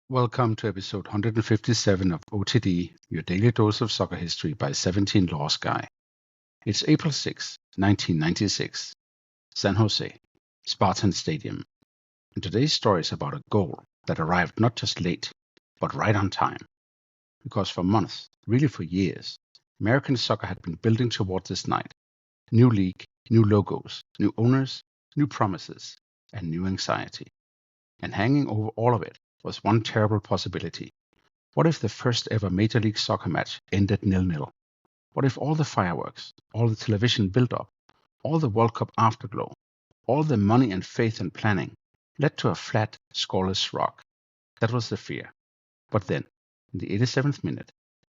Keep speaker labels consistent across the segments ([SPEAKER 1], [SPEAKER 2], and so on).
[SPEAKER 1] Welcome to episode 157 of OTD, your daily dose of soccer history by 17 Lost Guy. It's April 6, 1996, San Jose, Spartan Stadium. And today's story is about a goal that arrived not just late, but right on time. Because for months, really for years, American soccer had been building toward this night. New league, new logos, new owners, new promises, and new anxiety. And hanging over all of it was one terrible possibility. What if the first ever Major League Soccer match ended 0-0? What if all the fireworks, all the television build-up, all the World Cup afterglow, all the money and faith and planning led to a flat, scoreless rock? That was the fear. But then, in the 87th minute,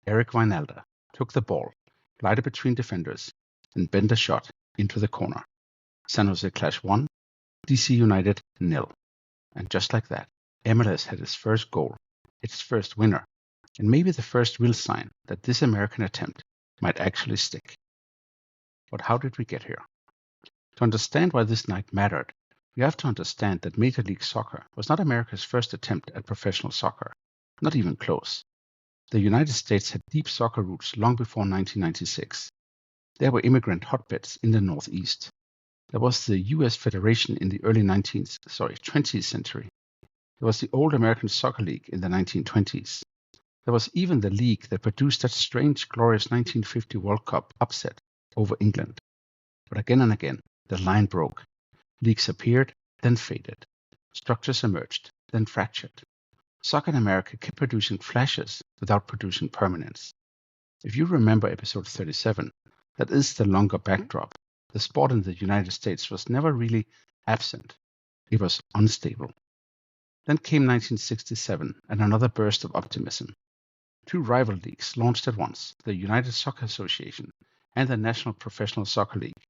[SPEAKER 1] Eric Wynalda took the ball, glided between defenders, and bent a shot into the corner. San Jose Clash 1, DC United 0. And just like that, MLS had its first goal, its first winner, and maybe the first real sign that this American attempt might actually stick. But how did we get here? To understand why this night mattered, we have to understand that Major League Soccer was not America's first attempt at professional soccer, not even close. The United States had deep soccer roots long before 1996. There were immigrant hotbeds in the Northeast. There was the US Federation in the early 20th century. There was the Old American Soccer League in the 1920s. There was even the league that produced that strange, glorious 1950 World Cup upset over England. But again and again, the line broke. Leagues appeared, then faded. Structures emerged, then fractured. Soccer in America kept producing flashes without producing permanence. If you remember episode 37, that is the longer backdrop. The sport in the United States was never really absent. It was unstable. Then came 1967 and another burst of optimism. Two rival leagues launched at once, the United Soccer Association and the National Professional Soccer League,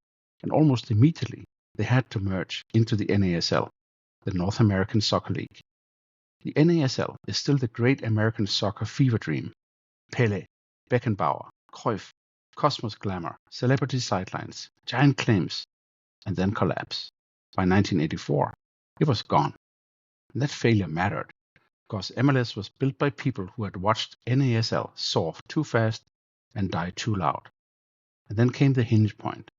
[SPEAKER 1] and almost immediately they had to merge into the NASL, the North American Soccer League. The NASL is still the great American soccer fever dream. Pele, Beckenbauer, Cruyff, Cosmos glamour, celebrity sidelines, giant claims, and then collapse. By 1984, it was gone. And that failure mattered, because MLS was built by people who had watched NASL soar too fast and die too loud. And then came the hinge point.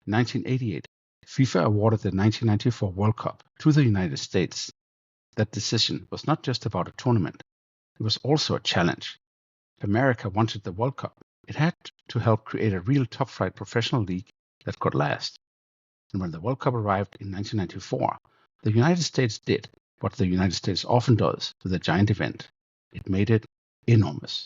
[SPEAKER 1] In 1988, FIFA awarded the 1994 World Cup to the United States. That decision was not just about a tournament, it was also a challenge. If America wanted the World Cup, it had to help create a real top-flight professional league that could last. And when the World Cup arrived in 1994, the United States did what the United States often does with a giant event. It made it enormous.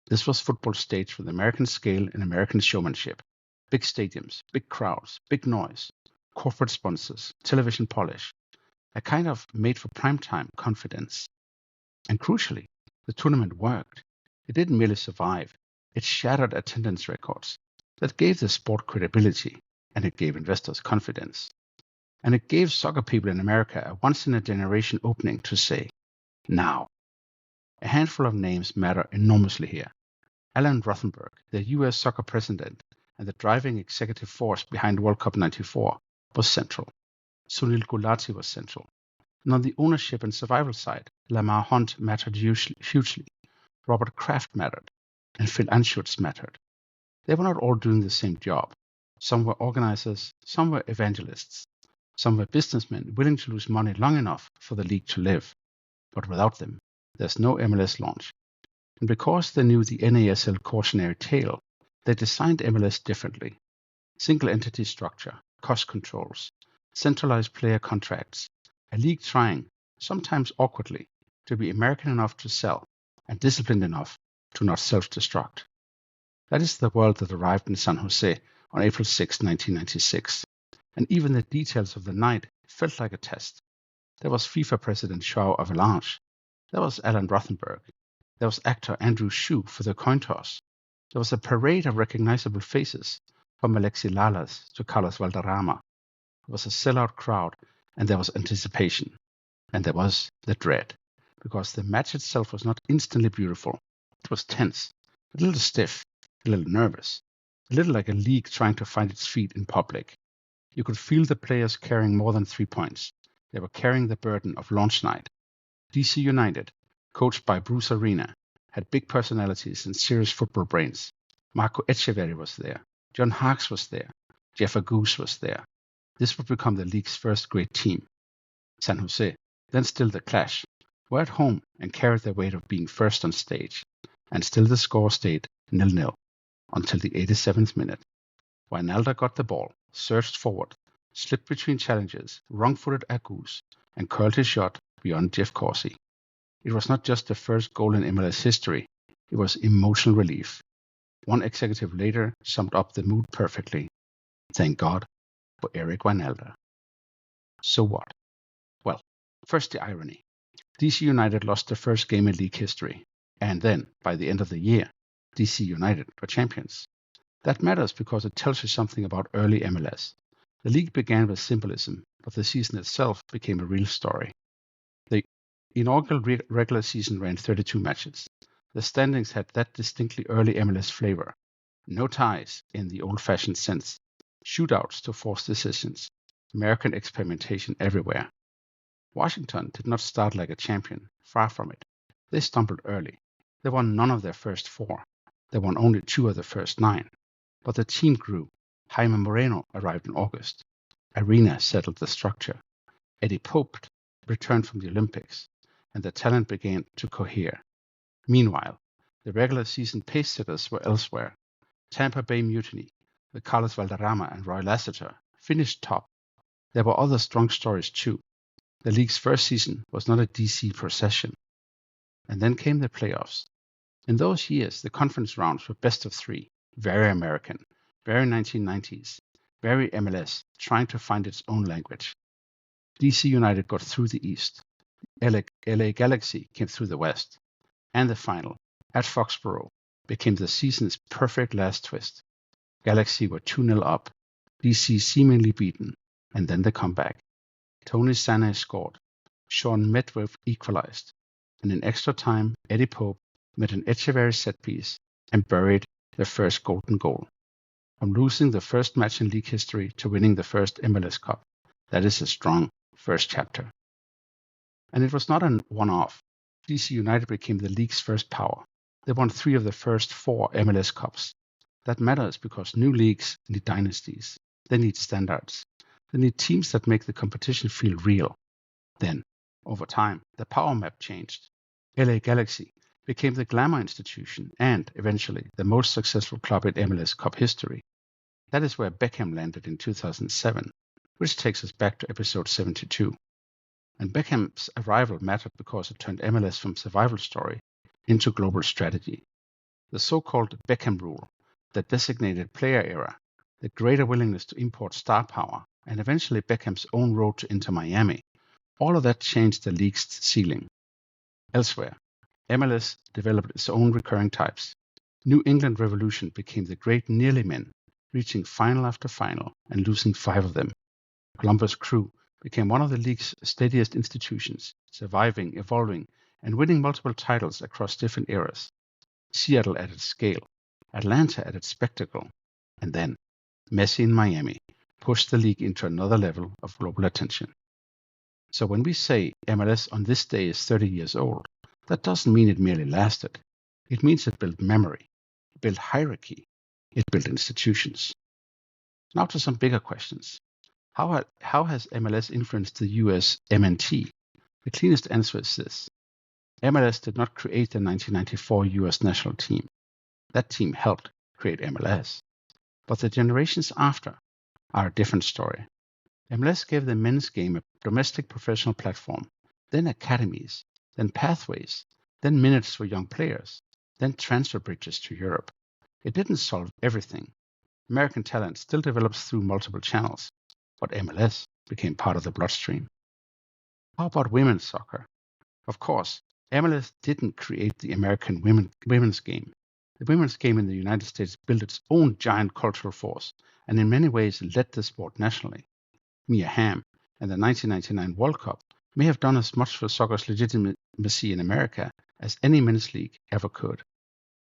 [SPEAKER 1] This was football staged with American scale and American showmanship. Big stadiums, big crowds, big noise, corporate sponsors, television polish, a kind of made-for-primetime confidence. And crucially, the tournament worked. It didn't merely survive. It shattered attendance records. That gave the sport credibility, and it gave investors confidence. And it gave soccer people in America a once-in-a-generation opening to say, now. A handful of names matter enormously here. Alan Rothenberg, the US soccer president and the driving executive force behind World Cup '94, was central. Sunil Gulati was central. And on the ownership and survival side, Lamar Hunt mattered hugely. Robert Kraft mattered, and Phil Anschutz mattered. They were not all doing the same job. Some were organizers, some were evangelists. Some were businessmen willing to lose money long enough for the league to live. But without them, there's no MLS launch. And because they knew the NASL cautionary tale, they designed MLS differently. Single entity structure, cost controls, centralized player contracts, a league trying, sometimes awkwardly, to be American enough to sell and disciplined enough to not self-destruct. That is the world that arrived in San Jose on April 6, 1996. And even the details of the night felt like a test. There was FIFA President João Avalanche. There was Alan Rothenberg. There was actor Andrew Shue for the coin toss. There was a parade of recognizable faces, from Alexi Lalas to Carlos Valderrama. There was a sellout crowd, and there was anticipation. And there was the dread, because the match itself was not instantly beautiful. It was tense, a little stiff, a little nervous, a little like a league trying to find its feet in public. You could feel the players carrying more than 3 points. They were carrying the burden of launch night. DC United, coached by Bruce Arena, had big personalities and serious football brains. Marco Echeverri was there. John Harkes was there. Jeff Aguse was there. This would become the league's first great team. San Jose, then still the Clash, were at home and carried the weight of being first on stage, and still the score stayed 0-0 until the 87th minute. Wynalda got the ball, surged forward, slipped between challengers, wrong-footed Aguse, and curled his shot beyond Jeff Corsi. It was not just the first goal in MLS history, it was emotional relief. One executive later summed up the mood perfectly. Thank God for Eric Wynalda. So what? Well, first the irony. DC United lost their first game in league history, and then, by the end of the year, DC United were champions. That matters because it tells you something about early MLS. The league began with symbolism, but the season itself became a real story. The inaugural regular season ran 32 matches. The standings had that distinctly early MLS flavor. No ties in the old-fashioned sense. Shootouts to force decisions. American experimentation everywhere. Washington did not start like a champion, far from it. They stumbled early. They won none of their first 4. They won only 2 of the first 9. But the team grew. Jaime Moreno arrived in August. Arena settled the structure. Eddie Pope returned from the Olympics, and the talent began to cohere. Meanwhile, the regular season pace-setters were elsewhere. Tampa Bay Mutiny, the Carlos Valderrama and Roy Lassiter, finished top. There were other strong stories too. The league's first season was not a DC procession. And then came the playoffs. In those years, the conference rounds were best of 3, very American, very 1990s, very MLS, trying to find its own language. DC United got through the East. LA Galaxy came through the West. And the final, at Foxborough, became the season's perfect last twist. Galaxy were 2-0 up, DC seemingly beaten, and then the comeback. Tony Sané scored, Sean Medvedev equalized, and in extra time, Eddie Pope met an Echeverri set piece and buried their first golden goal. From losing the first match in league history to winning the first MLS Cup, that is a strong first chapter. And it was not a one-off. DC United became the league's first power. They won 3 of the first 4 MLS Cups. That matters because new leagues need dynasties. They need standards. They need teams that make the competition feel real. Then, over time, the power map changed. LA Galaxy became the glamour institution and, eventually, the most successful club in MLS Cup history. That is where Beckham landed in 2007, which takes us back to episode 72. And Beckham's arrival mattered because it turned MLS from survival story into global strategy. The so-called Beckham rule, the designated player era, the greater willingness to import star power, and eventually Beckham's own road to Inter Miami, all of that changed the league's ceiling. Elsewhere, MLS developed its own recurring types. New England Revolution became the great nearly men, reaching final after final and losing 5 of them. Columbus Crew became one of the league's steadiest institutions, surviving, evolving, and winning multiple titles across different eras. Seattle added scale, Atlanta added spectacle, and then Messi in Miami pushed the league into another level of global attention. So when we say MLS on this day is 30 years old, that doesn't mean it merely lasted. It means it built memory, it built hierarchy, it built institutions. Now to some bigger questions. How has MLS influenced the US MNT? The cleanest answer is this. MLS did not create the 1994 US national team. That team helped create MLS. But the generations after are a different story. MLS gave the men's game a domestic professional platform, then academies, then pathways, then minutes for young players, then transfer bridges to Europe. It didn't solve everything. American talent still develops through multiple channels, but MLS became part of the bloodstream. How about women's soccer? Of course, MLS didn't create the American women's game. The women's game in the United States built its own giant cultural force and in many ways led the sport nationally. Mia Hamm and the 1999 World Cup may have done as much for soccer's legitimacy in America as any men's league ever could.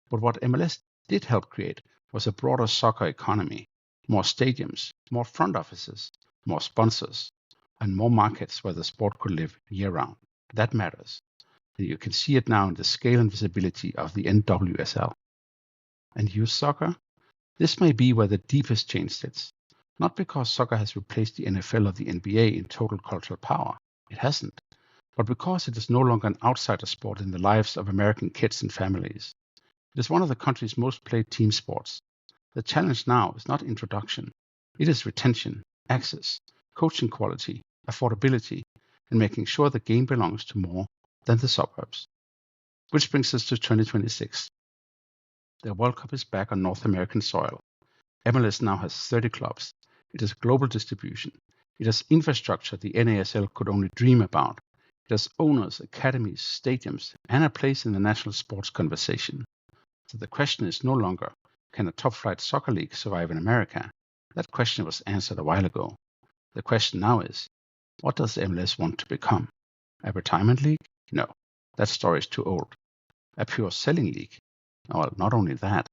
[SPEAKER 1] But what MLS did help create was a broader soccer economy, more stadiums, more front offices, more sponsors, and more markets where the sport could live year-round. That matters. and you can see it now in the scale and visibility of the NWSL. And youth soccer? This may be where the deepest change sits. Not because soccer has replaced the NFL or the NBA in total cultural power. It hasn't. But because it is no longer an outsider sport in the lives of American kids and families. It is one of the country's most played team sports. The challenge now is not introduction. It is retention, access, coaching quality, affordability, and making sure the game belongs to more than the suburbs. Which brings us to 2026. The World Cup is back on North American soil. MLS now has 30 clubs. It has global distribution. It has infrastructure the NASL could only dream about. It has owners, academies, stadiums, and a place in the national sports conversation. So the question is no longer, can a top-flight soccer league survive in America? That question was answered a while ago. The question now is, what does MLS want to become? A retirement league? No, that story is too old. A pure selling league? Well, not only that.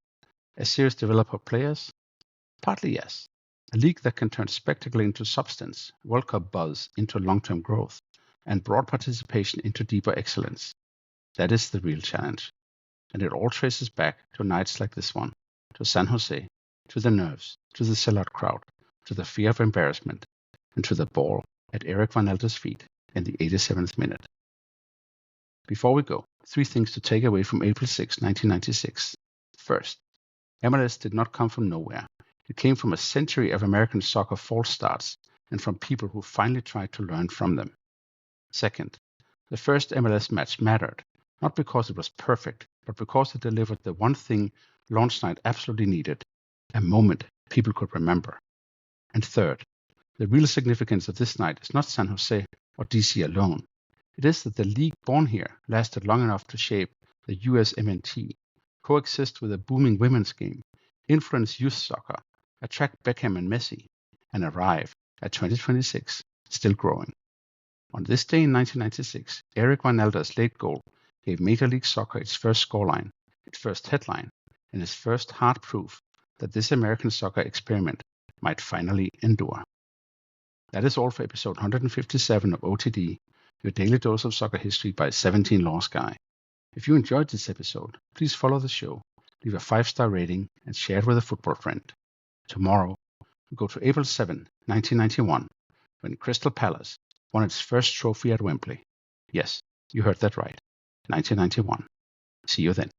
[SPEAKER 1] A serious developer of players? Partly yes. A league that can turn spectacle into substance, World Cup buzz into long-term growth, and broad participation into deeper excellence. That is the real challenge. And it all traces back to nights like this one, to San Jose, to the nerves, to the sellout crowd, to the fear of embarrassment, and to the ball at Eric Wynalda's feet in the 87th minute. Before we go, 3 things to take away from April 6, 1996. First, MLS did not come from nowhere. It came from a century of American soccer false starts and from people who finally tried to learn from them. Second, the first MLS match mattered, not because it was perfect, but because it delivered the one thing launch night absolutely needed, a moment people could remember. And third, the real significance of this night is not San Jose or DC alone. It is that the league born here lasted long enough to shape the US MNT, coexist with a booming women's game, influence youth soccer, attract Beckham and Messi, and arrive at 2026, still growing. On this day in 1996, Eric Wynalda's late goal gave Major League Soccer its first scoreline, its first headline, and its first hard proof that this American soccer experiment might finally endure. That is all for episode 157 of OTD, your daily dose of soccer history by 17 Lost Guy. If you enjoyed this episode, please follow the show, leave a 5-star rating, and share it with a football friend. Tomorrow, we go to April 7, 1991, when Crystal Palace won its first trophy at Wembley. Yes, you heard that right. 1991. See you then.